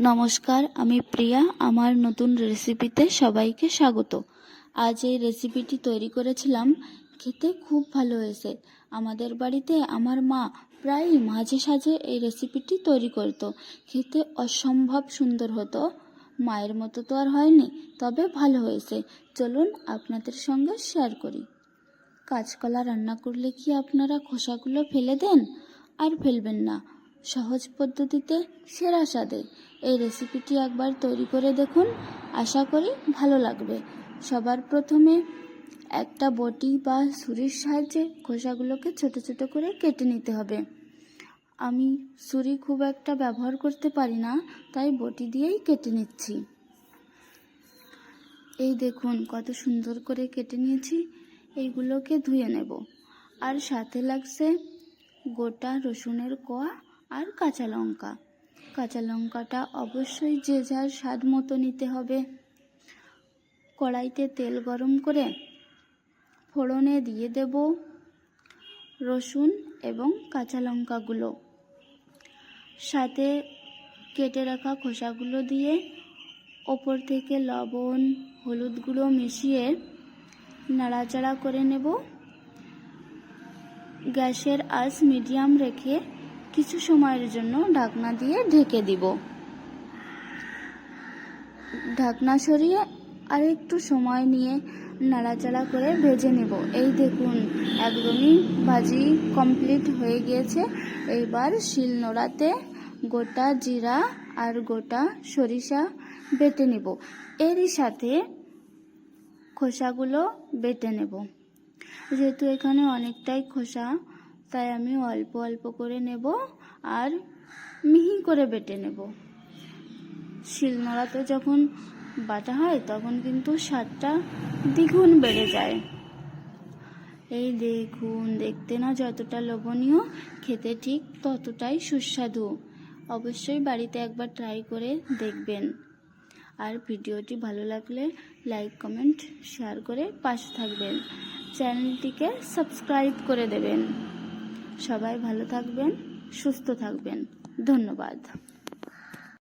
নমস্কার, আমি প্রিয়া। আমার নতুন রেসিপিতে সবাইকে স্বাগত। আজ এই রেসিপিটি তৈরি করেছিলাম, খেতে খুব ভালো হয়েছে। আমাদের বাড়িতে আমার মা প্রায়ই মাঝে সাঝে এই রেসিপিটি তৈরি করত। খেতে অসম্ভব সুন্দর হতো। মায়ের মতো তো আর হয়নি, তবে ভালো হয়েছে। চলুন আপনাদের সঙ্গে শেয়ার করি। কাঁচকলা রান্না করলে কি আপনারা খোসাগুলো ফেলে দেন? আর ফেলবেন না। সহজ পদ্ধতিতে সেরা স্বাদে এই রেসিপিটি একবার তৈরি করে দেখুন, আশা করি ভালো লাগবে। সবার প্রথমে একটা বটি বা ছুরির সাহায্যে খোসাগুলোকে ছোট ছোট করে কেটে নিতে হবে। আমি ছুরি খুব একটা ব্যবহার করতে পারি না, তাই বটি দিয়েই কেটে নিচ্ছি। এই দেখুন কত সুন্দর করে কেটে নিয়েছি। এইগুলোকে ধুয়ে নেব। আর সাথে লাগছে গোটা রসুনের কোয়া আর কাঁচা লঙ্কা। কাঁচা লঙ্কাটা অবশ্যই যে যার স্বাদ মতো নিতে হবে। কড়াইতে তেল গরম করে ফোড়নে দিয়ে দেব রসুন এবং কাঁচা লঙ্কাগুলো। সাথে কেটে রাখা খোসাগুলো দিয়ে ওপর থেকে লবণ হলুদ গুঁড়ো মিশিয়ে নাড়াচাড়া করে নেব। গ্যাসের আঁচ মিডিয়াম রেখে কিছু সময়ের জন্য ঢাকনা দিয়ে ঢেকে দিব। ঢাকনা সরিয়ে আর একটু সময় নিয়ে নাড়াচাড়া করে ভেজে নেব। এই দেখুন একদমই ভাজি কমপ্লিট হয়ে গিয়েছে। এইবার শিলনোড়াতে গোটা জিরা আর গোটা সরিষা বেটে নেব। এরই সাথে খোসাগুলো বেটে নেব। যেহেতু এখানে অনেকটাই খোসা, তাই আমি অল্প অল্প করে নেব আর মিহি করে বেটে নেব। শিলনোড়াতে যখন বাটা হয় তখন কিন্তু স্বাদটা দ্বিগুণ বেড়ে যায়। এই দেখুন, দেখতে না যতটা লোভনীয়, খেতে ঠিক ততটাই সুস্বাদু। অবশ্যই বাড়িতে একবার ট্রাই করে দেখবেন। আর ভিডিওটি ভালো লাগলে লাইক কমেন্ট শেয়ার করে পাশে থাকবেন। চ্যানেলটিকে সাবস্ক্রাইব করে দেবেন। সবাই ভালো থাকবেন, সুস্থ থাকবেন। ধন্যবাদ।